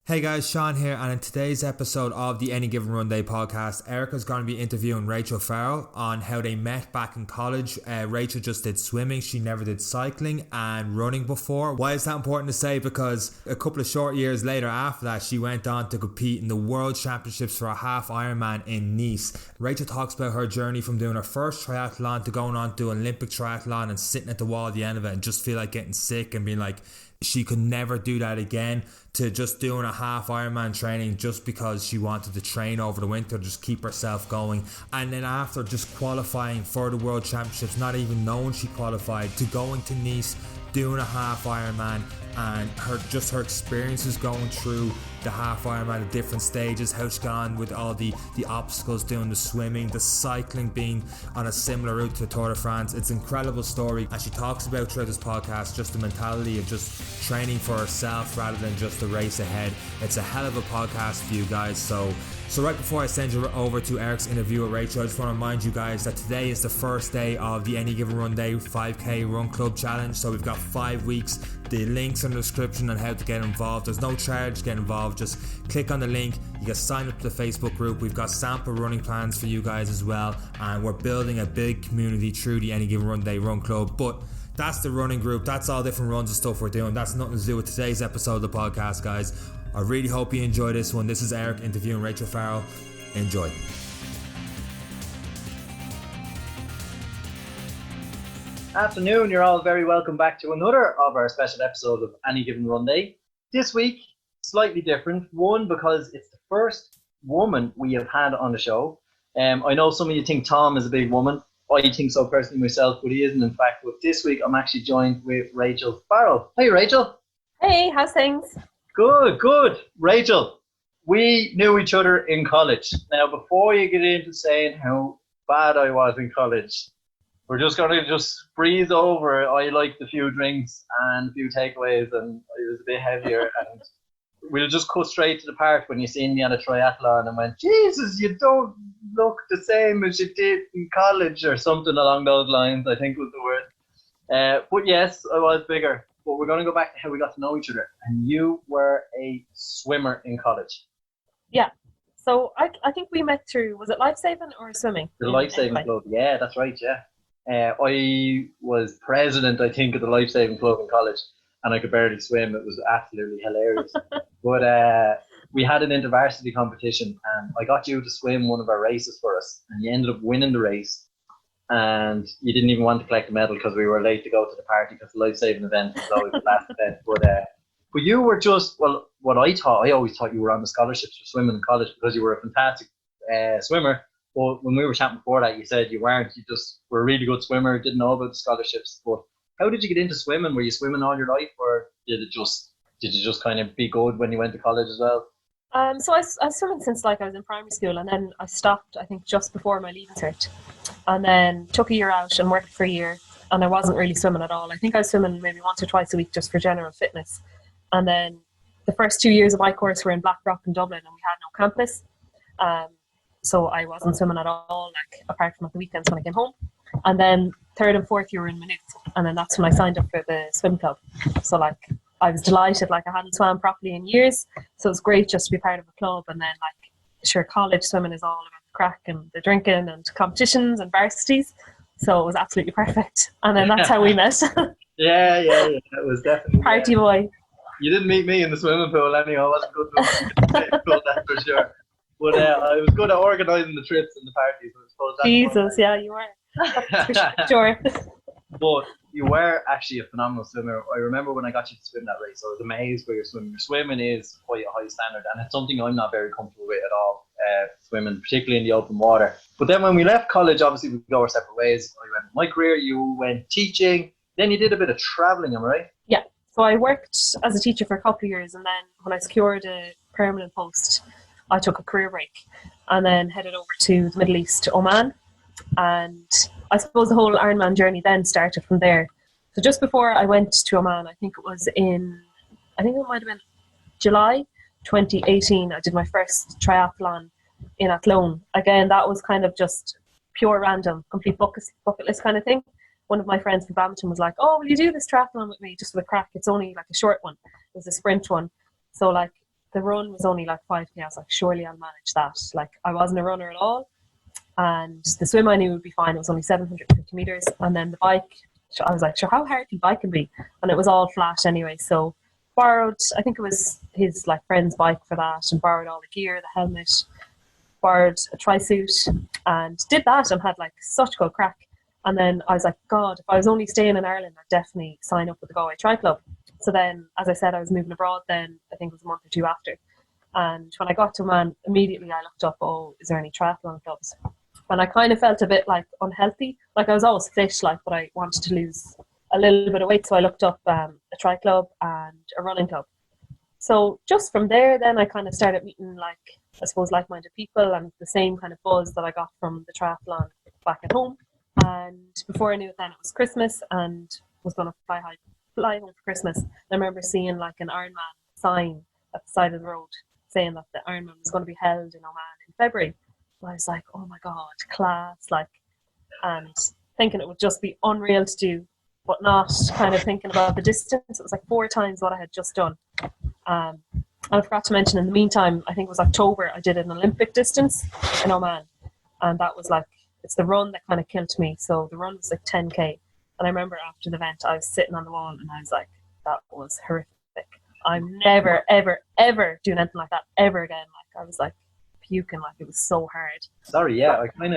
Hey guys, Sean here, and in today's episode of the Any Given Runday podcast, Erica's going to be interviewing Rachel Farrell on how they met back in college. Rachel just did swimming, she never did cycling and running before. Why is that important to say? Because a couple of short years later after that, she went on to compete in the World Championships for a Half Ironman in Nice. Rachel talks about her journey from doing her first triathlon to going on to Olympic triathlon and sitting at the wall at the end of it and just feel like getting sick and being like, she could never do that again, to just doing a half Ironman training just because she wanted to train over the winter, just keep herself going. And then after just qualifying for the World Championships, not even knowing she qualified, to going to Nice, doing a half Ironman, and her experiences going through the half Ironman at different stages, how she got on with all the obstacles, doing the swimming, the cycling, being on a similar route to the Tour de France. It's an incredible story, and she talks about throughout this podcast just the mentality of just training for herself rather than just the race ahead. It's a hell of a podcast for you guys. So right before I send you over to Eric's interview with Rachel, I just want to remind you guys that today is the first day of the Any Given Run Day 5k Run Club Challenge. So we've got 5 weeks. The links in the description on how to get involved. There's no charge to get involved. Just click on the link. You can sign up to the Facebook group. We've got sample running plans for you guys as well. And we're building a big community through the Any Given Run Day Run Club. But that's the running group. That's all different runs and stuff we're doing. That's nothing to do with today's episode of the podcast, guys. I really hope you enjoy this one. This is Eric interviewing Rachel Farrell. Enjoy. Afternoon, you're all very welcome back to another of our special episodes of Any Given Run Day. This week, slightly different. One, because it's the first woman we have had on the show. I know some of you think Tom is a big woman. I think so personally myself, but he isn't in fact. But this week, I'm actually joined with Rachel Farrell. Hey, Rachel. Hey, how's things? Good. Rachel, we knew each other in college. Now, before you get into saying how bad I was in college, we're just going to just breeze over. I liked a few drinks and a few takeaways, and I was a bit heavier. And we'll just cut straight to the part when you seen me on a triathlon and went, Jesus, you don't look the same as you did in college, or something along those lines, I think was the word. But yes, I was bigger. But we're going to go back to how we got to know each other. And you were a swimmer in college. Yeah. So I think we met through, was it Lifesaving or swimming? The Lifesaving Club. Yeah, that's right, yeah. I was president, I think, of the Lifesaving Club in college, and I could barely swim. It was absolutely hilarious. But we had an intervarsity competition, and I got you to swim one of our races for us, and you ended up winning the race. And you didn't even want to collect the medal because we were late to go to the party because the life-saving event was always the last event. But you were just, well, what I always thought you were on the scholarships for swimming in college because you were a fantastic swimmer. But when we were chatting before that, you said you weren't. You just were a really good swimmer, didn't know about the scholarships. But how did you get into swimming? Were you swimming all your life, or did you just kind of be good when you went to college as well? So I was swimming since I was in primary school, and then I stopped, I think, just before my leaving cert. And then took a year out and worked for a year, and I wasn't really swimming at all. I think I was swimming maybe once or twice a week just for general fitness. And then the first 2 years of my course were in Blackrock in Dublin, and we had no campus. So I wasn't swimming at all, apart from at the weekends when I came home. And then third and fourth year were in Maynooth, and then that's when I signed up for the swim club. So I was delighted, I hadn't swam properly in years, so it was great just to be part of a club. And then sure, college swimming is all about the crack and the drinking and competitions and varsities, so it was absolutely perfect. And then that's how we met. Yeah, it was definitely party boy. You didn't meet me in the swimming pool anyway. I wasn't good enough, that's for sure. But I was good at organising the trips and the parties. I suppose that's Jesus, yeah, you were. Sure. But you were actually a phenomenal swimmer. I remember when I got you to swim that race, I was amazed by your swimming. Your swimming is quite a high standard, and it's something I'm not very comfortable with at all, swimming, particularly in the open water. But then when we left college, obviously we go our separate ways. I went my career, you went teaching, then you did a bit of travelling, am I right? Yeah. So I worked as a teacher for a couple of years, and then when I secured a permanent post, I took a career break and then headed over to the Middle East, to Oman. And I suppose the whole Ironman journey then started from there. So just before I went to Oman, I think it might have been July 2018, I did my first triathlon in Athone. Again, that was kind of just pure random, complete bucket list kind of thing. One of my friends from Badminton was like, oh, will you do this triathlon with me just for the crack? It's only a short one. It was a sprint one. So the run was only like 5k. I was like, surely I'll manage that. Like, I wasn't a runner at all. And the swim I knew would be fine. It was only 750 meters. And then the bike, I was like, sure, how hard can bike can be? And it was all flat anyway. So borrowed, I think it was his like friend's bike for that, and borrowed all the gear, the helmet, borrowed a tri-suit, and did that and had like such good crack. And then I was like, God, if I was only staying in Ireland, I'd definitely sign up with the Galway Tri Club. So then, as I said, I was moving abroad then, I think it was a month or two after. And when I got to Oman, immediately I looked up, oh, is there any triathlon clubs? And I kind of felt a bit like unhealthy. Like I was always fit, like, but I wanted to lose a little bit of weight. So I looked up a tri club and a running club. So just from there, then I kind of started meeting like, I suppose, like-minded people and the same kind of buzz that I got from the triathlon back at home. And before I knew it, then it was Christmas and was going to fly home for Christmas. I remember seeing like an Ironman sign at the side of the road saying that the Ironman was going to be held in Oman in February. And I was like, oh my God, class, like, and thinking it would just be unreal to do, but not kind of thinking about the distance. It was like 4 times what I had just done. And I forgot to mention, in the meantime, I think it was October, I did an Olympic distance in Oman. And that was like, it's the run that kind of killed me. So the run was like 10k. And I remember after the event, I was sitting on the wall and I was like, that was horrific. I'm never, ever, ever doing anything like that ever again. Like I was like puking, like it was so hard. Sorry, yeah, I kind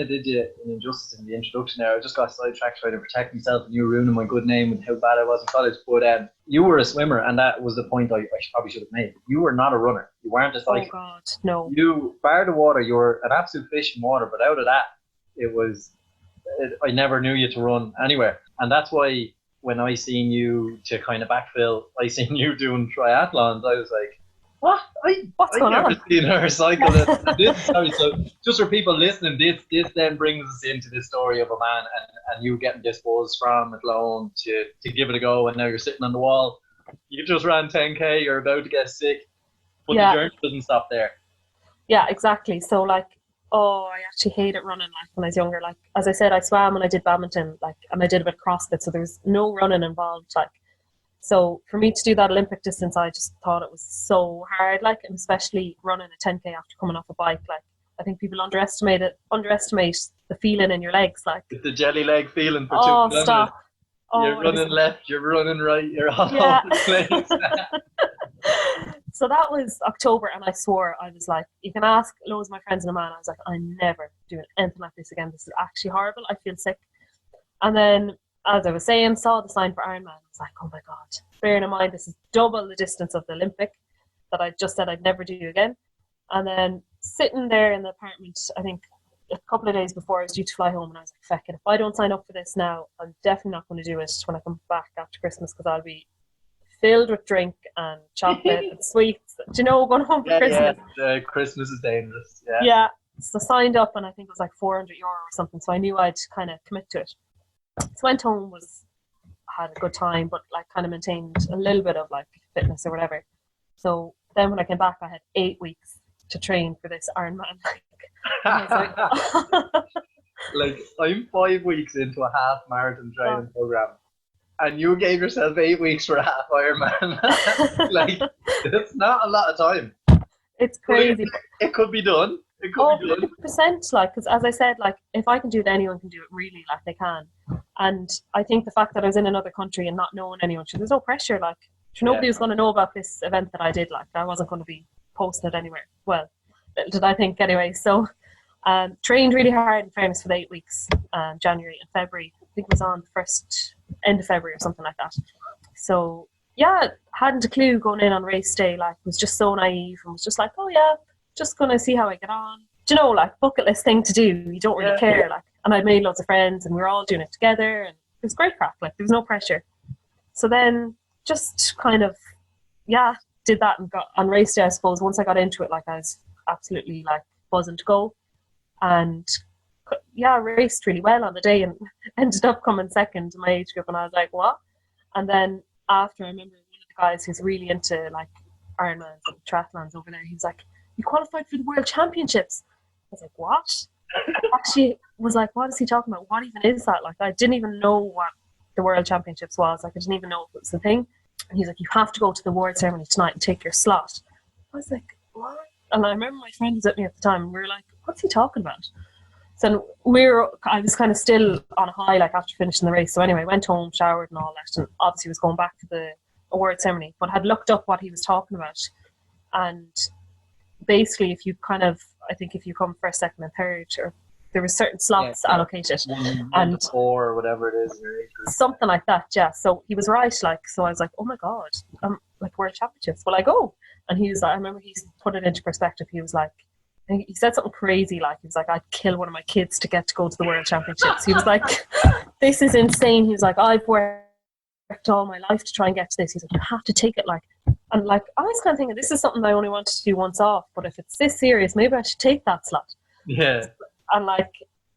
of did you an injustice in the introduction there. I just got sidetracked trying to protect myself, and you were ruining my good name with how bad I was in college. But you were a swimmer, and that was the point I probably should have made. You were not a runner. You weren't a cyclist. Oh God, no. You, bar the water, you were an absolute fish in water. But out of that, I never knew you to run anywhere, and that's why when I seen you to kind of backfill, I seen you doing triathlons. I was like, what? What's going on? I've never seen her cycle. Sorry, so just for people listening, this then brings us into the story of a man and you getting this buzz from Athone to give it a go, and now you're sitting on the wall. You just ran 10k, you're about to get sick, but the journey doesn't stop there. Yeah, exactly. So like, I actually hated running like when I was younger. Like, as I said, I swam and I did badminton, like, and I did a bit of CrossFit, so there's no running involved. Like, so for me to do that Olympic distance, I just thought it was so hard, like, and especially running a 10k after coming off a bike. Like, I think people underestimate the feeling in your legs, like the jelly leg feeling for 2 kilometers. Stop. You're running left, you're running right, you're all over the place. So that was October, and I swore, I was like, you can ask loads of my friends in Oman, I was like, I'm never doing anything like this again. This is actually horrible. I feel sick. And then, as I was saying, saw the sign for Ironman. I was like, oh my God. Bearing in mind, this is double the distance of the Olympic that I just said I'd never do again. And then sitting there in the apartment, I think a couple of days before I was due to fly home, and I was like, feck it, if I don't sign up for this now, I'm definitely not going to do it when I come back after Christmas, because I'll be filled with drink and chocolate and sweets. Do you know, going home for Christmas? Yeah, Christmas is dangerous. Yeah. So signed up, and I think it was like €400 or something. So I knew I'd kind of commit to it. So went home, had a good time, but like kind of maintained a little bit of like fitness or whatever. So then when I came back, I had 8 weeks to train for this Ironman. Like, I'm 5 weeks into a half marathon training program, and you gave yourself 8 weeks for a half Ironman. Like, it's not a lot of time. It's crazy. It could be done. It could be done. 100%, like, because as I said, like, if I can do it, anyone can do it, really, like, they can. And I think the fact that I was in another country and not knowing anyone, there's no pressure, like, nobody was going to know about this event that I did, like, I wasn't going to be posting it anywhere. Well, little did I think anyway. So trained really hard, in fairness, for the 8 weeks, January and February. I think it was on the end of February or something like that. So yeah, hadn't a clue going in on race day, like, was just so naive and was just like, oh yeah, just gonna see how I get on. Do you know, like, bucket list thing to do, you don't really care, like, and I made loads of friends and we were all doing it together, and it was great crack, like, there was no pressure. So then just kind of did that and got on race day. I suppose once I got into it, like, I was absolutely like buzzing to go, and raced really well on the day and ended up coming second in my age group, and I was like, what? And then after, I remember one of the guys who's really into like Ironmans and triathlons over there, he's like, you qualified for the World Championships. I was like, what? Actually was like, what is he talking about? What even is that? Like, I didn't even know what the World Championships was. Like, I didn't even know if it was the thing. And he's like, you have to go to the award ceremony tonight and take your slot. I was like, what? And I remember my friend was with me at the time, and we were like, what's he talking about? So I was kind of still on a high, like after finishing the race. So anyway, I went home, showered and all that, and obviously was going back to the award ceremony, but had looked up what he was talking about. And basically, if you come first, second and third, or there were certain slots allocated. And 4 or whatever it is. Something like that, yeah. So he was right, like, so I was like, oh my God, like World Championships, will I go? And he was like, I remember he put it into perspective. He was like, he said something crazy, like, he was like, I'd kill one of my kids to get to go to the World Championships. He was like, this is insane. He was like, I've worked all my life to try and get to this. He's like, you have to take it, like, and like, I was kind of thinking, this is something I only wanted to do once off, but if it's this serious, maybe I should take that slot. Yeah. And like,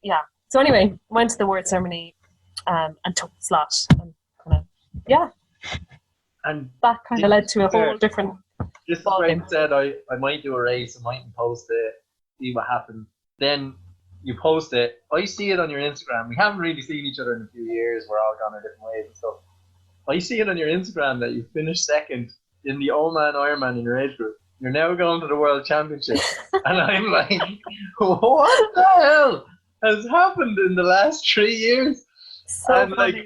yeah. So anyway, went to the award ceremony and took the slot, and kind of, yeah. And that kind of led to a whole different. Just as Ray said, I might do a race, I mightn't post it, see what happens. Then you post it, I see it on your Instagram. We haven't really seen each other in a few years, we're all gone our different ways and stuff. I see it on your Instagram that you finished second in the Oman Ironman in your age group. You're now going to the World Championships. And I'm like, what the hell has happened in the last 3 years? So and funny,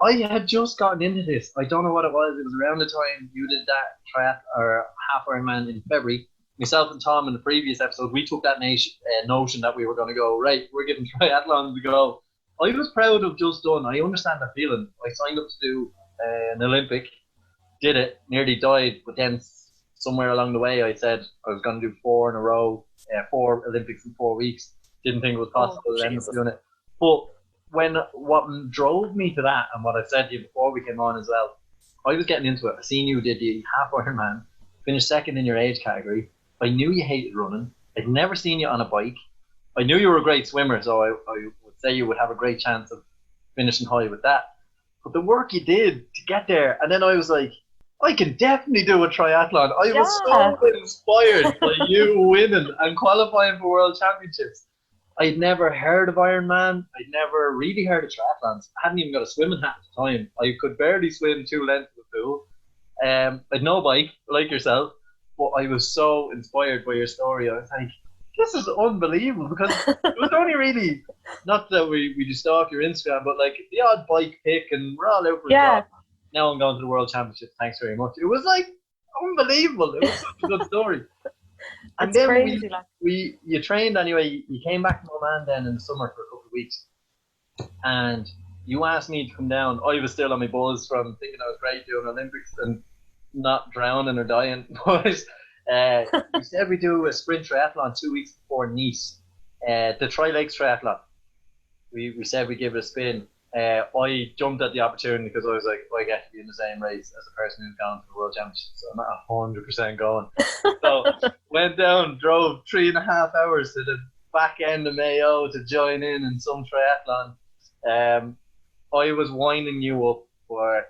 like, I had just gotten into this. I don't know what it was. It was around the time you did that Half Ironman in February. Myself and Tom in the previous episode, we took that notion that we were going to go, right, we're giving triathlons a go. I was proud of just done. I understand that feeling. I signed up to do an Olympic, did it, nearly died, but then somewhere along the way I said I was going to do 4 in a row, 4 Olympics in 4 weeks. Didn't think it was possible to end up doing it. But what drove me to that, and what I said to you before we came on as well, I was getting into it. I seen you did the Half Ironman, finished second in your age category. I knew you hated running. I'd never seen you on a bike. I knew you were a great swimmer, so I would say you would have a great chance of finishing high with that. But the work you did to get there, and then I was like, I can definitely do a triathlon. I was so inspired by you winning and qualifying for World Championships. I'd never heard of Ironman. I'd never really heard of triathlons. I hadn't even got a swimming hat at the time. I could barely swim 2 lengths of the pool. I'd no bike, like yourself, but I was so inspired by your story. I was like, this is unbelievable, because it was only really, not that we just stalk your Instagram, but like the odd bike pick, and we're all out for a job. Now I'm going to the World Championships, thanks very much. It was like unbelievable. It was such a good story. And it's then crazy, you trained anyway. You came back from Oman then in the summer for a couple of weeks, and you asked me to come down. I was still on my buzz from thinking I was great doing Olympics and not drowning or dying. But you said we do a sprint triathlon 2 weeks before Nice, the Tri-Lakes triathlon. We said we give it a spin. I jumped at the opportunity because I was like, I get to be in the same race as a person who's gone to the World Championships, so I'm not 100% going. So went down, drove 3.5 hours to the back end of Mayo to join in some triathlon. I was winding you up for a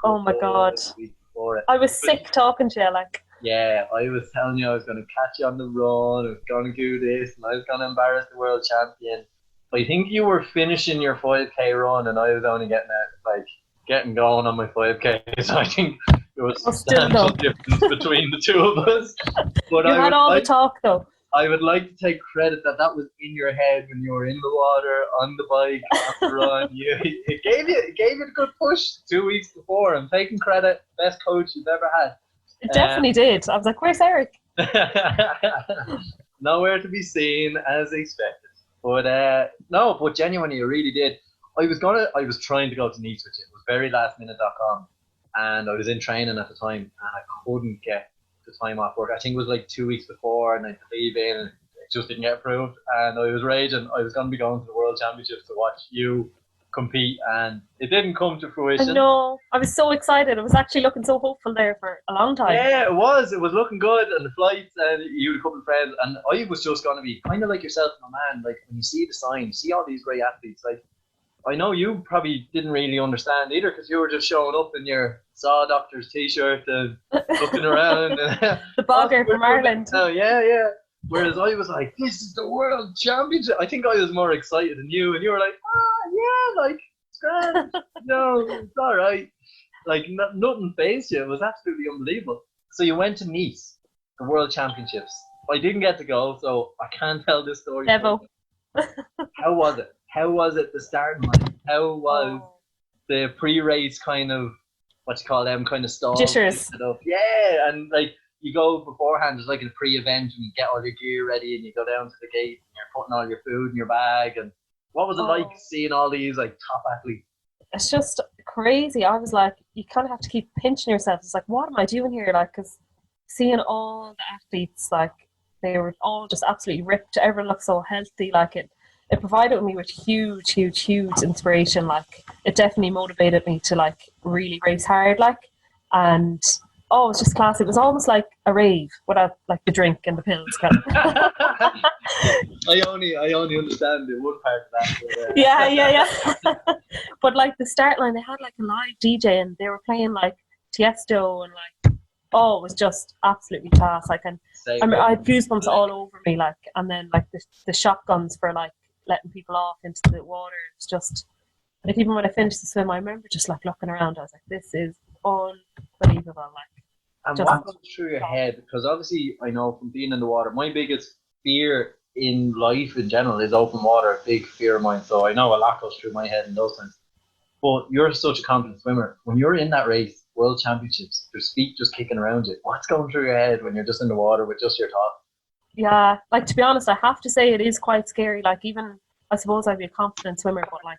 oh my God, week before it. I was sick talking to you, like. Yeah, I was telling you I was going to catch you on the run, I was going to do this, and I was going to embarrass the world champion. I think you were finishing your 5k run, and I was only getting going on my 5k. So I think there was a substantial difference between the two of us. But you had all the talk, though. I would like to take credit that was in your head when you were in the water, on the bike, on the run. It gave you a good push 2 weeks before. I'm taking credit. Best coach you've ever had. It definitely did. I was like, where's Eric? Nowhere to be seen as expected. But but genuinely, you really did. I was trying to go to Nice with you. It was very lastminute.com, and I was in training at the time, and I couldn't get the time off work. I think it was like 2 weeks before, and I had to leave in, and it just didn't get approved. And I was raging. I was going to be going to the World Championships to watch you compete, and it didn't come to fruition. I know. I was so excited. I was actually looking so hopeful there for a long time. Yeah, it was looking good, and the flights, and you had a couple of friends, and I was just going to be kind of like yourself, my man. Like, when you see the sign, you see all these great athletes, like, I know you probably didn't really understand either, because you were just showing up in your Saw Doctors t-shirt and looking around. And, the bogger from Ireland. Oh, yeah. Whereas I was like, this is the World Championship. I think I was more excited than you, and you were like, yeah, like, it's grand. No, it's all right. Like, nothing fazed you. It was absolutely unbelievable. So you went to Nice, the World Championships. I didn't get to go, so I can't tell this story. Devo. How was it? How was it the starting line? How was the pre-race kind of, what you call them, kind of stalls? Jitters. Yeah, and like you go beforehand, it's like a pre-event, and you get all your gear ready, and you go down to the gate, and you're putting all your food in your bag. And what was it like seeing all these like top athletes? It's just crazy. I was like, you kind of have to keep pinching yourself. It's like, what am I doing here? Like, because seeing all the athletes, like, they were all just absolutely ripped. Everyone looked so healthy. Like, it provided me with huge inspiration. Like, it definitely motivated me to like really race hard. Like, and it was just class. It was almost like a rave without like the drink and the pills. I only understand the one part of that. But, yeah. But like the start line, they had like a live DJ and they were playing like Tiesto and like, it was just absolutely class. Like, and I had goosebumps all over me. Like, and then like the shotguns for like letting people off into the water. It's just like, even when I finished the swim, I remember just like looking around. I was like, this is unbelievable. Like, and what goes through your head? Because obviously, I know from being in the water, my biggest fear in life in general is open water, a big fear of mine. So I know a lot goes through my head in those times. But you're such a confident swimmer. When you're in that race, World Championships, there's feet just kicking around you. What's going through your head when you're just in the water with just your thoughts? Yeah, like, to be honest, I have to say it is quite scary. Like, even, I suppose I'd be a confident swimmer, but like,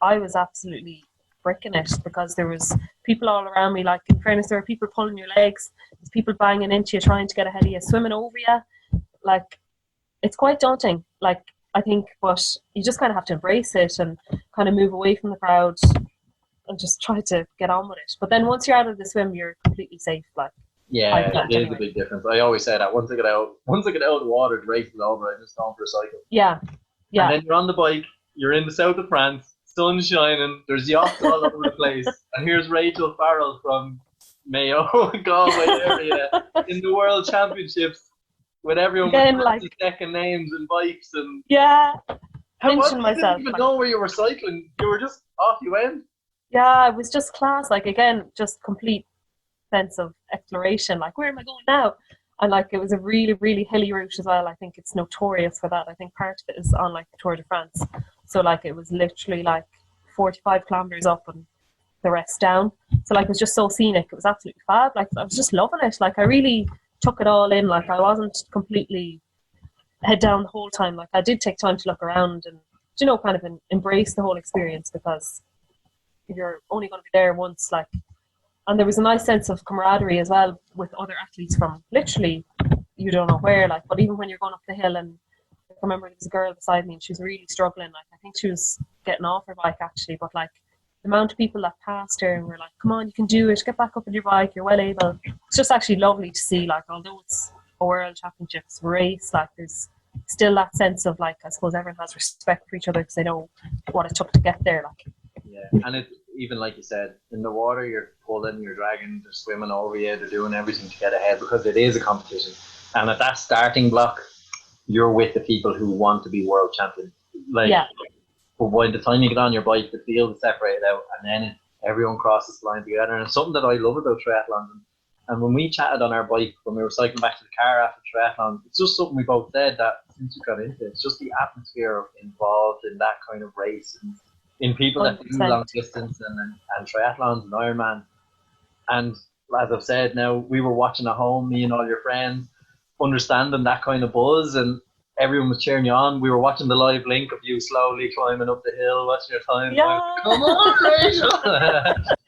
I was absolutely bricking it because there was people all around me. Like, in fairness, there were people pulling your legs, there's people banging into you, trying to get ahead of you, swimming over you. Like, it's quite daunting, like, I think, but you just kind of have to embrace it and kind of move away from the crowd and just try to get on with it. But then once you're out of the swim, you're completely safe. Like, yeah, it is a big difference. I always say that once I get out of the water, the race is over. I'm just going for a cycle. Yeah. And then you're on the bike. You're in the south of France. Sun's shining. There's yachts all over the place. And here's Rachel Farrell from Mayo, Galway area in the World Championships with everyone with like second names and bikes and pinching myself. You didn't even know where you were cycling. You were just off you went. Yeah, it was just class. Like, again, just complete sense of exploration. Like, where am I going now? And like, it was a really, really hilly route as well. I think it's notorious for that. I think part of it is on like the Tour de France. So like, it was literally like 45 kilometers up and the rest down. So like, it was just so scenic. It was absolutely fab. Like, I was just loving it. Like, I really took it all in. Like, I wasn't completely head down the whole time. Like, I did take time to look around and, you know, kind of embrace the whole experience, because you're only going to be there once. Like, and there was a nice sense of camaraderie as well with other athletes from literally you don't know where. Like, but even when you're going up the hill, and I remember there was a girl beside me and she was really struggling. Like, I think she was getting off her bike actually, but like, the amount of people that passed her and were like, come on, you can do it, get back up on your bike, you're well able. It's just actually lovely to see. Like, although it's a World Championships race, like, there's still that sense of like, I suppose everyone has respect for each other because they know what it took to get there. Like, yeah, and it's even like you said, in the water you're pulling, you're dragging, they're swimming over you, they're doing everything to get ahead because it is a competition. And at that starting block, you're with the people who want to be world champion. Like, but by the time you get on your bike, the field is separated out, and then everyone crosses the line together. And it's something that I love about triathlons. And when we chatted on our bike, when we were cycling back to the car after triathlon, it's just something we both said that since we got into it, it's just the atmosphere involved in that kind of race, and in people 100%. That do long distance and triathlons and Ironman. And as I've said, now we were watching at home, me and all your friends, understanding that kind of buzz, and everyone was cheering you on. We were watching the live link of you slowly climbing up the hill, watching your time. Yeah. Come on, Rachel!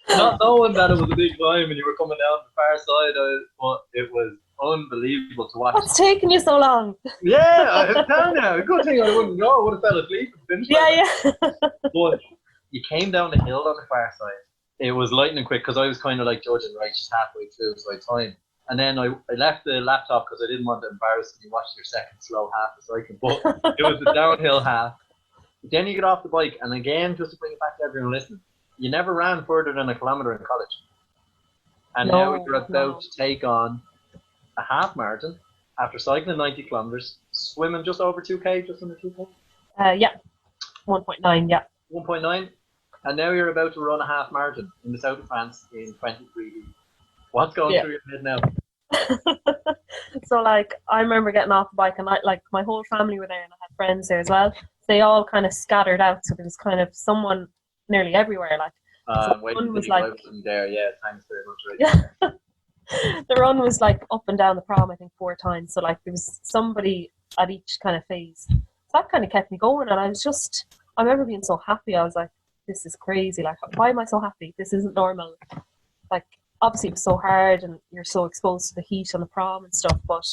Not knowing that it was a big climb and you were coming down the far side, but it was unbelievable to watch. What's taking you so long? Yeah, I tell you, a good thing I wouldn't go. I would have fell asleep and finished. Yeah. But you came down the hill on the far side. It was lightning quick because I was kind of like judging right just halfway through, so I timed. And then I left the laptop because I didn't want to embarrass you. Watch your second slow half of cycling, but it was the downhill half. But then you get off the bike, and again, just to bring it back to everyone listening, you never ran further than a kilometre in college. And now you're about to take on a half marathon after cycling 90 kilometres, swimming just over 2k, just under 2k? Yeah, 1.9, yeah. 1.9, and now you're about to run a half marathon in the south of France in 23 days. What's going through your head now? So like I remember getting off the bike and like my whole family were there and I had friends there as well. They all kind of scattered out, so there was kind of someone nearly everywhere. Like so I'm waiting one for was you like, guys in there. Yeah, thanks very much, Rachel. yeah, the run was like up and down the prom I think 4 times. So like there was somebody at each kind of phase. So that kind of kept me going, and I remember being so happy. I was like, this is crazy. Like, why am I so happy? This isn't normal. Like, obviously it was so hard and you're so exposed to the heat on the prom and stuff, but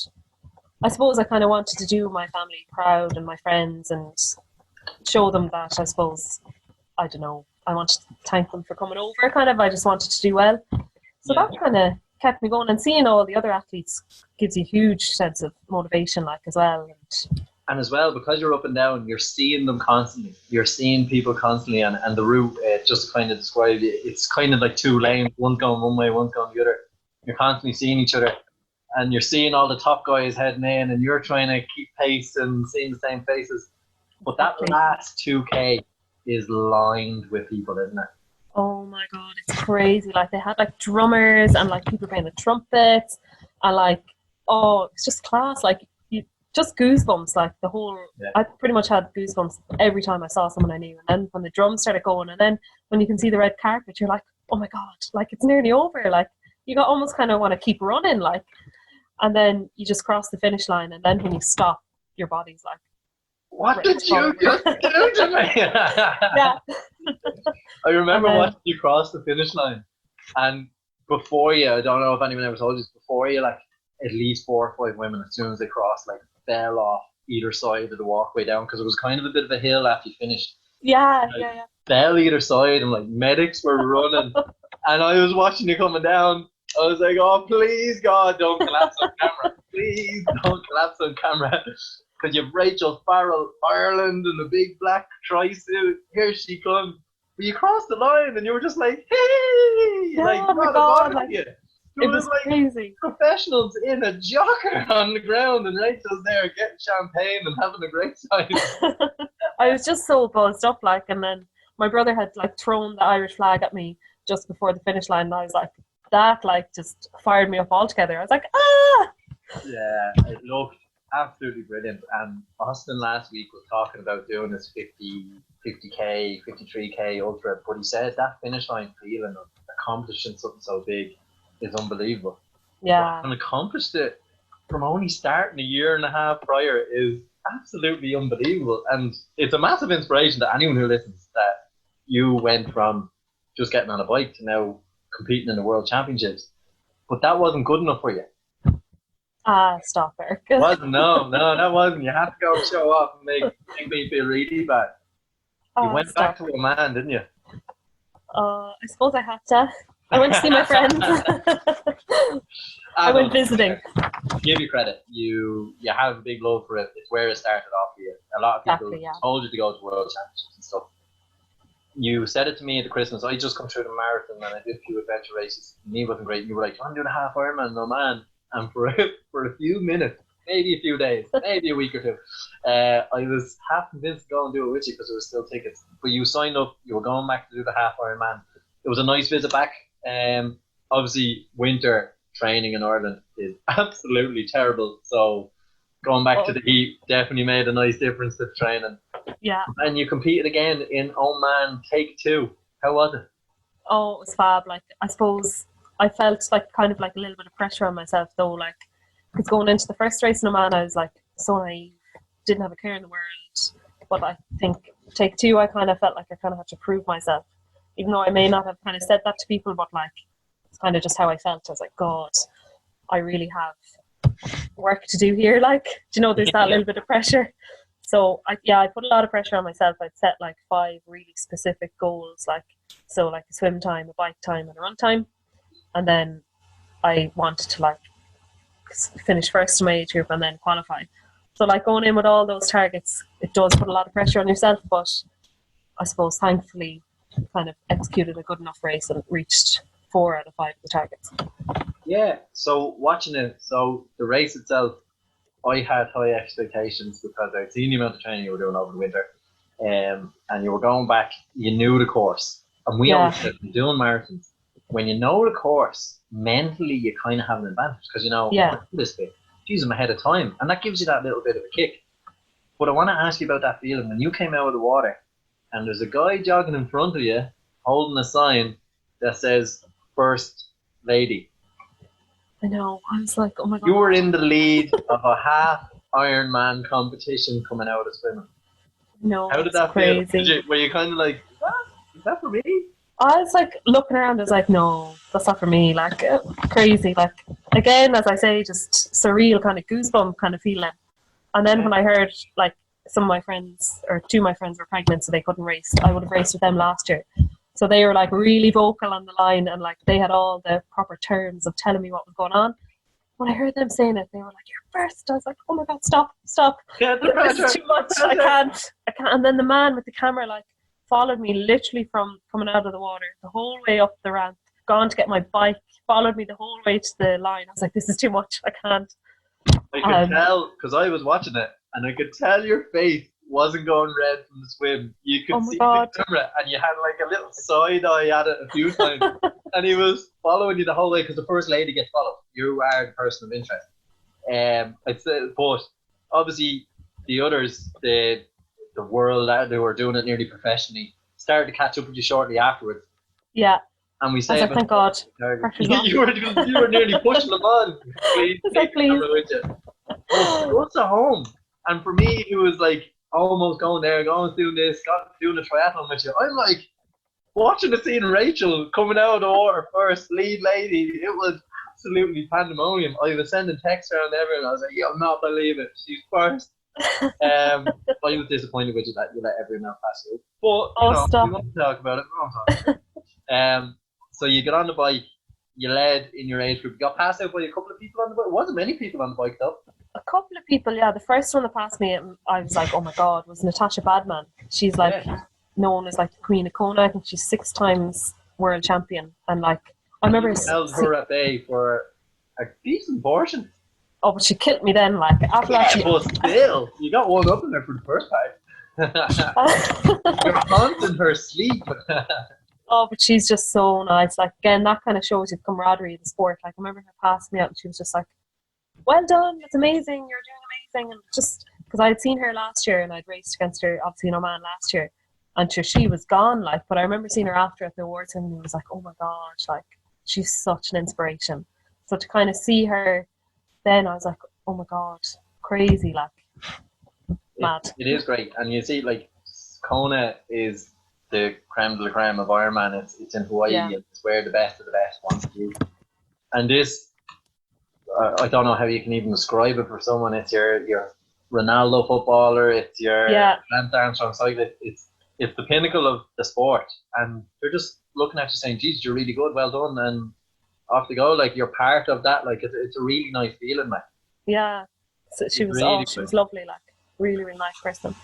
I suppose I kind of wanted to do my family proud and my friends and show them that, I suppose, I don't know, I wanted to thank them for coming over, kind of. I just wanted to do well. So Yeah. that kind of kept me going, and seeing all the other athletes gives you a huge sense of motivation, like, as well. And as well, because you're up and down, you're seeing them constantly. You're seeing people constantly, and the route, just to kind of describe it, it's kind of like 2 lanes, one's going one way, one's going the other. You're constantly seeing each other, and you're seeing all the top guys heading in, and you're trying to keep pace and seeing the same faces. But that last 2K is lined with people, isn't it? Oh my God, it's crazy. Like, they had like drummers and like people playing the trumpets, and like, oh, it's just class. Like, just goosebumps, like the whole, I pretty much had goosebumps every time I saw someone I knew. And then when the drums started going, and then when you can see the red carpet, you're like, oh my God, like, it's nearly over. Like, you got almost kind of want to keep running, like, and then you just cross the finish line, and then when you stop, your body's like, what did you just do to me? Yeah. I remember watching you cross the finish line, and before you, I don't know if anyone ever told you this, before you, like, at least 4 or 5 women, as soon as they crossed, like, fell off either side of the walkway down, because it was kind of a bit of a hill after you finished. Yeah, like, yeah. Fell either side, and like medics were running, and I was watching you coming down. I was like, oh, please God, don't collapse on camera. Please don't collapse on camera. Because you have Rachel Farrell, Ireland, in the big black tri-suit. Here she comes. But you crossed the line, and you were just like, hey! Yeah, like, oh my God, like, you. it was like crazy. Professionals in a jogger on the ground, and Rachel's there getting champagne and having a great time. I was just so buzzed up, like, and then my brother had like thrown the Irish flag at me just before the finish line, and I was like, that like just fired me up altogether. I was like, ah! Yeah, it looked absolutely brilliant. And Austin last week was talking about doing this 50k, 53k ultra, but he said that finish line feeling of accomplishing something so big is unbelievable. Yeah. And accomplished it from only starting a year and a half prior is absolutely unbelievable. And it's a massive inspiration to anyone who listens that you went from just getting on a bike to now competing in the World Championships. But that wasn't good enough for you. Stop, Eric. Wasn't, no, that wasn't. You had to go show off and make me feel really bad. You went back to a man, didn't you? I suppose I had to. I went to see my friends. I went visiting. Give you credit. You have a big love for it. It's where it started off for you. A lot of people told you to go to World Championships and stuff. You said it to me at the Christmas. I just come through the marathon and I did a few adventure races. Me wasn't great. You were like, I'm doing a half Ironman, no man. And for a few minutes, maybe a few days, maybe a week or two, I was half convinced to go and do it with you because there were still tickets. But you signed up. You were going back to do the half Ironman. It was a nice visit back. Obviously, winter training in Ireland is absolutely terrible. So going back to the heat definitely made a nice difference to the training. Yeah. And you competed again in Oman Take 2. How was it? Oh, it was fab. Like, I suppose I felt like kind of like a little bit of pressure on myself though. Like, because going into the first race in Oman, I was like so naive, didn't have a care in the world. But I think Take 2, I kind of felt like I kind of had to prove myself. Even though I may not have kind of said that to people, but like, it's kind of just how I felt. I was like, God, I really have work to do here. Like, do you know, there's that little bit of pressure. So I put a lot of pressure on myself. I'd set like 5 really specific goals, like, so like a swim time, a bike time, and a run time. And then I wanted to like finish first in my age group and then qualify. So like going in with all those targets, it does put a lot of pressure on yourself, but I suppose thankfully kind of executed a good enough race and reached 4 out of 5 of the targets. Yeah, so watching it, so the race itself, I had high expectations because I'd seen the amount of training you were doing over the winter, and you were going back, you knew the course. And we always said, doing marathons, when you know the course, mentally you kind of have an advantage because you know, this bit, geez, I'm ahead of time. And that gives you that little bit of a kick. But I want to ask you about that feeling when you came out of the water and there's a guy jogging in front of you holding a sign that says First Lady. I know. I was like, oh my God. You were in the lead of a half Ironman competition coming out of swimming. No, how did that crazy. feel? Were you kind of like, is that for me? I was like looking around, I was like, no, that's not for me. Like, crazy. Like, again, as I say, just surreal kind of goosebump kind of feeling. And then when I heard, like, some of my friends, or two of my friends were pregnant, so they couldn't race. I would have raced with them last year. So they were, like, really vocal on the line, and, like, they had all the proper terms of telling me what was going on. When I heard them saying it, they were like, "You're first." I was like, "Oh my God, stop. This is too much. I can't. And then the man with the camera, like, followed me literally from coming out of the water the whole way up the ramp, gone to get my bike, followed me the whole way to the line. I was like, this is too much. I can't. I could tell, because I was watching it, and I could tell your face wasn't going red from the swim. You could see the camera, and you had like a little side eye at it a few times. And he was following you the whole way, because the First Lady gets followed. You are the person of interest. I'd say, but obviously the others, the world out who were doing it nearly professionally, started to catch up with you shortly afterwards. Yeah. And we say, like, thank God. you were nearly pushing them on. Please, like, please. With you. What's at home? And for me, it was like almost going there, doing this, doing a triathlon with you. I'm like watching the scene of Rachel coming out of the water first, lead lady. It was absolutely pandemonium. I was sending texts around everyone. I was like, "You'll not believe it. She's first." I was disappointed with you that you let everyone else pass you. But we won't talk about it. So you got on the bike, you led in your age group. You got passed out by a couple of people on the bike. It wasn't many people on the bike though. A couple of people, yeah. The first one that passed me, I was like, oh my God, was Natasha Badman. She's like known as like the Queen of Kona. I think she's 6 times world champion. And like, I remember held her at bay for a decent portion. Oh, but she killed me then. Like, after that, but still, you got one up in there for the first time. You're haunting her sleep. Oh, but she's just so nice. Like, again, that kind of shows you the camaraderie of the sport. Like, I remember her passing me out and she was just like, well done, it's amazing, you're doing amazing. And just because I had seen her last year and I'd raced against her, obviously, in Oman last year. And she was gone, like, but I remember seeing her after at the awards and it was like, oh my gosh, like, she's such an inspiration. So to kind of see her then, I was like, oh my God, crazy, like, mad. It is great. And you see, like, Kona is the creme de la creme of Ironman. It's in Hawaii. Yeah. It's where the best of the best want to do. And this, I don't know how you can even describe it for someone. It's your Ronaldo footballer. It's your Lance Armstrong cyclist. It's the pinnacle of the sport. And they're just looking at you saying, geez, you're really good, well done. And off they go. Like, you're part of that. Like, it's a really nice feeling, like. Yeah. So she was lovely, like, really, really nice person.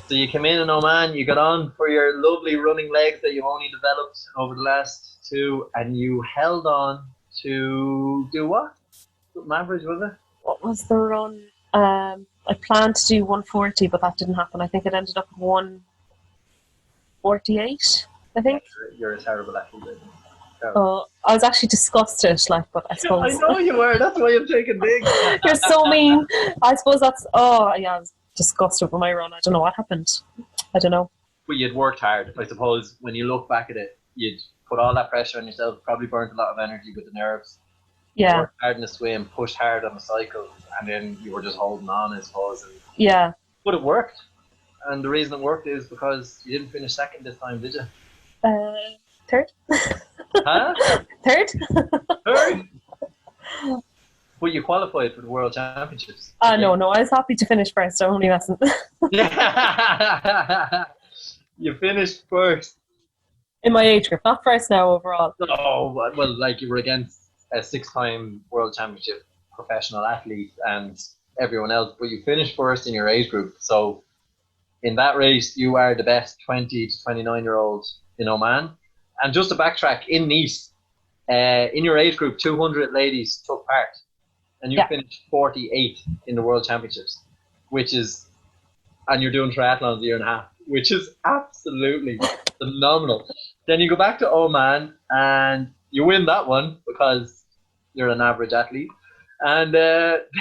So you came in Oman, you got on for your lovely running legs that you only developed over the last 2, and you held on to do what? What average was it? What was the run? I planned to do 140, but that didn't happen. I think it ended up 148, I think. You're a terrible athlete. Oh, I was actually disgusted, like, but I suppose. I know you were, that's why I'm taking digs. You're so mean. I suppose that's, I was disgusted with my run. I don't know what happened. I don't know. But you'd worked hard. I suppose when you look back at it, you'd put all that pressure on yourself, probably burnt a lot of energy with the nerves. Yeah. Worked hard in the swim, pushed hard on the cycle, and then you were just holding on, I suppose. And, yeah. But it worked. And the reason it worked is because you didn't finish second this time, did you? Third. Huh? Third. But you qualified for the World Championships. No, I was happy to finish first. I'm only messing. You finished first. In my age group, not first now overall. Oh, well, like, you were against a 6-time World Championship professional athlete and everyone else, but you finished first in your age group. So in that race, you are the best 20 to 29-year-old in Oman. And just to backtrack, in Nice, in your age group, 200 ladies took part. And you finished 48 in the World Championships, and you're doing triathlons a year and a half, which is absolutely phenomenal. Then you go back to Oman and you win that one because you're an average athlete. And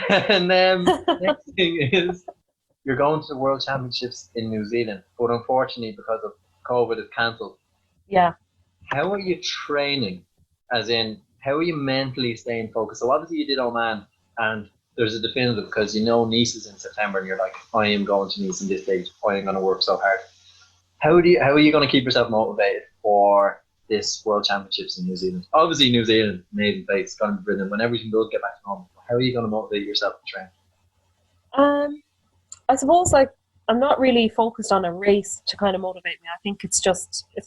and then next thing is you're going to the World Championships in New Zealand, but unfortunately because of COVID, it's cancelled. Yeah. How are you training? As in, how are you mentally staying focused? So obviously you did Oman, and there's a definitive because you know Nice is in September, and you're like, I am going to Nice in this date. I am going to work so hard. How are you going to keep yourself motivated for this World Championships in New Zealand? Obviously, New Zealand, amazing place, it's going to be brilliant when everything does get back to normal. How are you going to motivate yourself to train? I suppose like I'm not really focused on a race to kind of motivate me. I think it's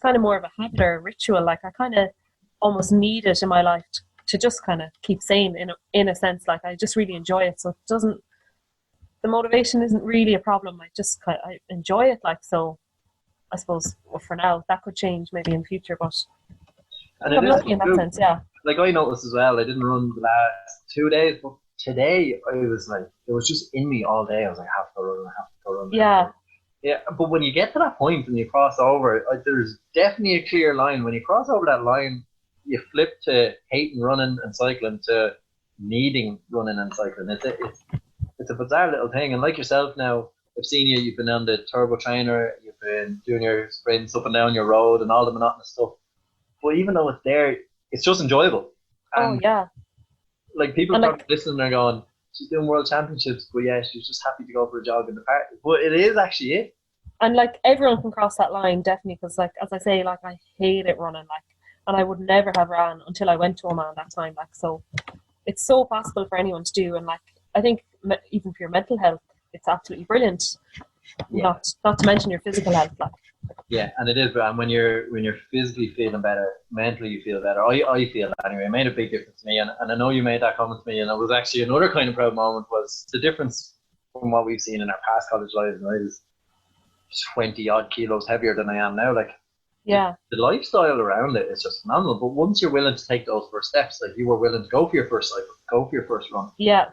kind of more of a habit or a ritual. Like I kind of almost need it in my life to just kind of keep sane in a sense. Like I just really enjoy it. So the motivation isn't really a problem. I enjoy it. Like, so I suppose for now that could change maybe in the future, but I'm lucky in that sense. Yeah. Like I noticed as well, I didn't run the last 2 days, but today I was like, it was just in me all day. I was like, I have to go run. Yeah. Yeah, but when you get to that point and you cross over, there's definitely a clear line. When you cross over that line, you flip to hating running and cycling to needing running and cycling. It's a bizarre little thing. And like yourself now, I've seen you've been on the turbo trainer, you've been doing your sprints up and down your road and all the monotonous stuff. But even though it's there, it's just enjoyable. And yeah. Like people probably listening are going, she's doing World Championships, but yeah, she's just happy to go for a jog in the park. But it is actually it. And like everyone can cross that line, definitely, because like as I say, like I hate it running, like, and I would never have ran until I went to Oman that time, like, so it's so possible for anyone to do. And like I think even for your mental health, it's absolutely brilliant. Yeah. Not to mention your physical health, like. Yeah, and it is, and when you're physically feeling better, mentally you feel better. I feel that anyway. It made a big difference to me, and I know you made that comment to me, and it was actually another kind of proud moment was the difference from what we've seen in our past college lives. And I was 20 odd kilos heavier than I am now. Like, yeah, the lifestyle around it is just phenomenal. But once you're willing to take those first steps, like you were willing to go for your first cycle, go for your first run. Yeah,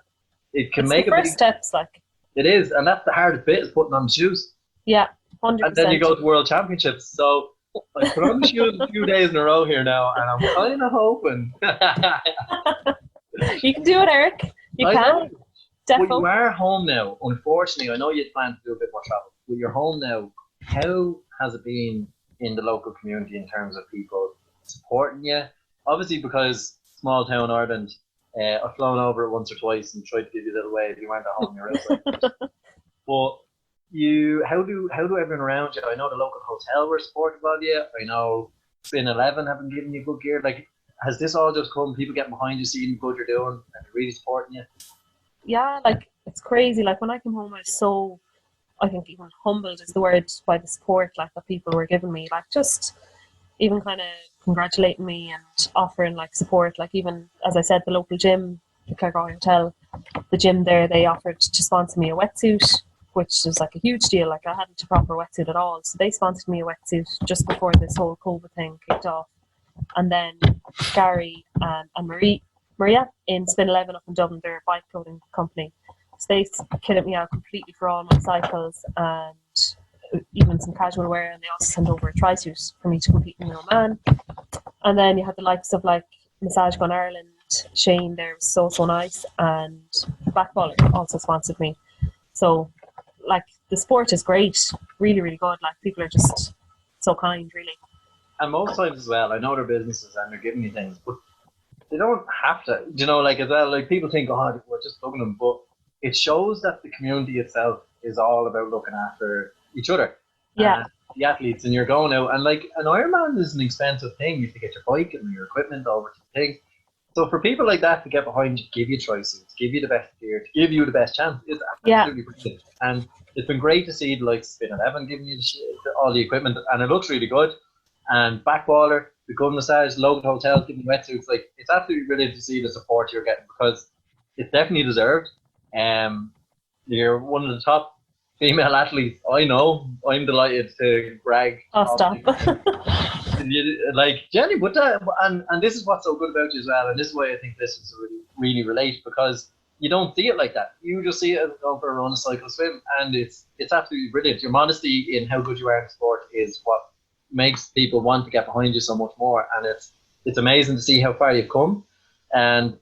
it can it's make the a first big steps, like. It is, and that's the hardest bit is putting on the shoes. Yeah, 100%. And then you go to World Championships. So I put on the shoes a few days in a row here now, and I'm kind of hoping. You can do it, Eric. You can. But you are home now. Unfortunately, I know you plan to do a bit more travel, but you're home now. How has it been in the local community in terms of people supporting you? Obviously, because small town Ireland, I've flown over it once or twice and tried to give you a little wave. You weren't at home, you're outside. But how do everyone around you? I know the local hotel were supportive of you. I know Spin 11 have been giving you good gear. Like, has this all just come? People getting behind you, seeing the good you're doing, and really supporting you? Yeah, like it's crazy. Like when I came home, I was so, I think even humbled is the word, by the support like that people were giving me. Like just even kind of congratulating me and offering like support. Like even as I said, the local gym, the Claregarth Hotel, the gym there, they offered to sponsor me a wetsuit, which was like a huge deal. Like I hadn't a proper wetsuit at all, so they sponsored me a wetsuit just before this whole COVID thing kicked off. And then Gary and Maria in Spin 11 up in Dublin, they're a bike clothing company. So they kitted me out completely for all my cycles and even some casual wear, and they also sent over a tri-suit for me to compete in Oman. And then you had the likes of like Massage Gun Ireland, Shane there was so nice, and Backballer also sponsored me. So like the sport is great, really, really good. Like people are just so kind, really. And most times as well, I know they're businesses and they're giving you things, but they don't have to, you know, like as well, like people think, oh, we're just plugging them, but it shows that the community itself is all about looking after each other. Yeah. The athletes, and you're going out, and like an Ironman is an expensive thing. You have to get your bike and your equipment over to the thing. So for people like that to get behind you, give you tri-suits, give you the best gear, to give you the best chance, is absolutely brilliant. And it's been great to see the likes of Spin 11 giving you all the equipment, and it looks really good. And Backballer, the Gun Massage, local hotels giving you wetsuits, like it's absolutely brilliant to see the support you're getting because it's definitely deserved. You're one of the top female athletes I know. I'm delighted to brag. Oh, stop. Like Jenny, but and this is what's so good about you as well, and this is why I think this is really relate, because you don't see it like that. You just see it as going for a run, cycle, swim, and it's absolutely brilliant. Your modesty in how good you are in sport is what makes people want to get behind you so much more, and it's amazing to see how far you've come. And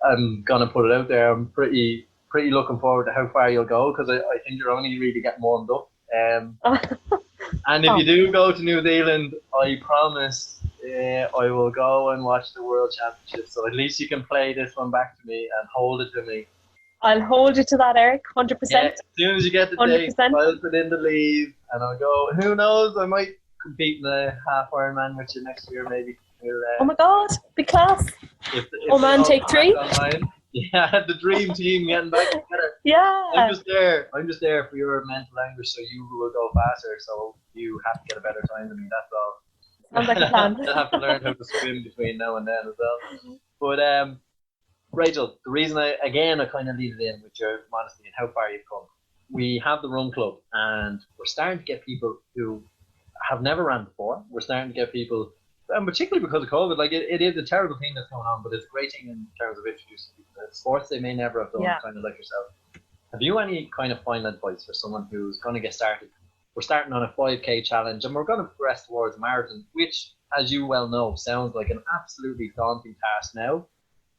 I'm gonna put it out there. I'm pretty looking forward to how far you'll go, because I think you're only really getting warmed up. And if you do go to New Zealand, I promise I will go and watch the World Championships. So at least you can play this one back to me and hold it to me. I'll hold you to that, Eric, 100%. Yeah, as soon as you get the date, 100%. I'll put in the leave and I'll go. Who knows? I might compete in the Half Ironman with you next year, maybe. Oh my God, be class. Oh man, take 3. Yeah, the dream team getting back together. Yeah. I'm just there for your mental anguish, so you will go faster. So you have to get a better time than me. That's all. Sounds like a plan. I'll have to learn how to swim between now and then as well. But Rachel, the reason I kind of lead it in with your modesty and how far you've come. We have the Run Club, and we're starting to get people who have never ran before. We're starting to get people, and particularly because of COVID, like it is a terrible thing that's going on, but it's a great thing in terms of introducing people to sports they may never have done, kind of like yourself. Have you any kind of final advice for someone who's going to get started? We're starting on a 5K challenge, and we're going to progress towards a marathon, which, as you well know, sounds like an absolutely daunting task now.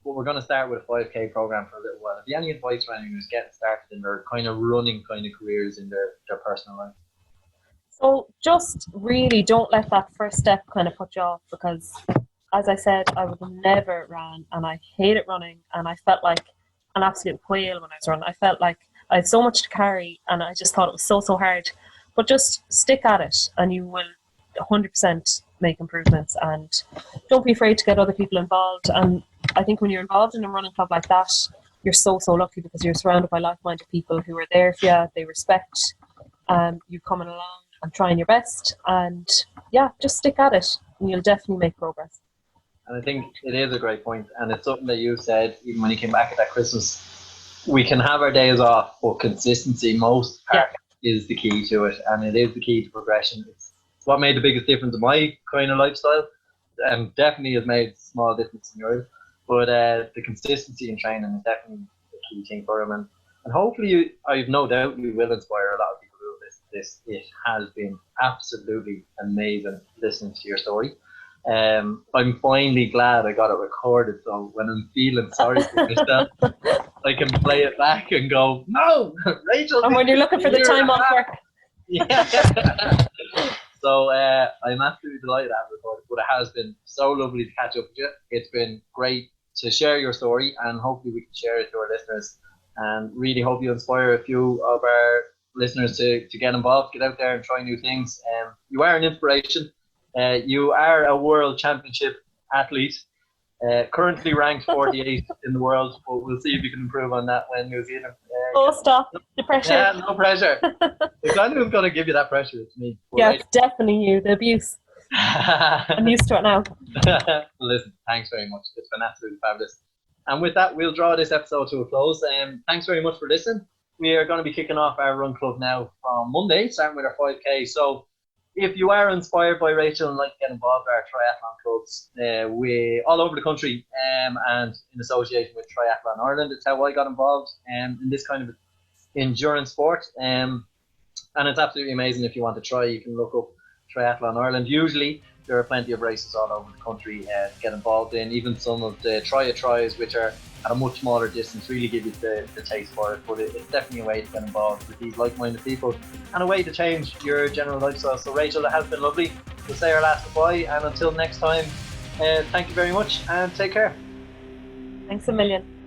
But we're going to start with a 5K program for a little while. Have you any advice for anyone who's getting started in their kind of running kind of careers in their personal life? So just really don't let that first step kind of put you off, because as I said, I would have never ran, and I hated running, and I felt like an absolute whale when I was running. I felt like I had so much to carry, and I just thought it was so hard. But just stick at it and you will 100% make improvements, and don't be afraid to get other people involved. And I think when you're involved in a running club like that, you're so lucky, because you're surrounded by like-minded people who are there for you. They respect you coming along and trying your best, and just stick at it and you'll definitely make progress. And I think it is a great point, and it's something that you said even when you came back at that Christmas. We can have our days off, but consistency most part is the key to it, and it is the key to progression. It's what made the biggest difference in my kind of lifestyle, and definitely has made a small difference in yours. But the consistency in training is definitely the key thing for him, and hopefully I've no doubt you will inspire a lot of people to do this. It has been absolutely amazing listening to your story. I'm finally glad I got it recorded, so when I'm feeling sorry for myself, I can play it back and go, no, Rachel. And when you're looking for the time off work. Yeah. So I'm absolutely delighted to have it recorded, but it has been so lovely to catch up with you. It's been great to share your story, and hopefully we can share it to our listeners, and really hope you inspire a few of our listeners to get involved, get out there and try new things. You are an inspiration. You are a world championship athlete, currently ranked 48 in the world, but we'll see if you can improve on that when New Zealand. Stop the pressure. Yeah, no pressure. It's not who's going to give you that pressure, it's me. Yeah, it's definitely you, the abuse. I'm used to it now. Listen, thanks very much. It's been absolutely fabulous. And with that, we'll draw this episode to a close. Thanks very much for listening. We are going to be kicking off our run club now from Monday, starting with our 5K. So if you are inspired by Rachel and like to get involved in our triathlon clubs, we all over the country, and in association with Triathlon Ireland, it's how I got involved in this kind of endurance sport. And it's absolutely amazing. If you want to try, you can look up Triathlon Ireland. Usually there are plenty of races all over the country to get involved in. Even some of the tries, which are at a much smaller distance, really give you the taste for it. But it's definitely a way to get involved with these like-minded people, and a way to change your general lifestyle. So Rachel, it has been lovely. We'll say our last goodbye, and until next time, thank you very much and take care. Thanks a million.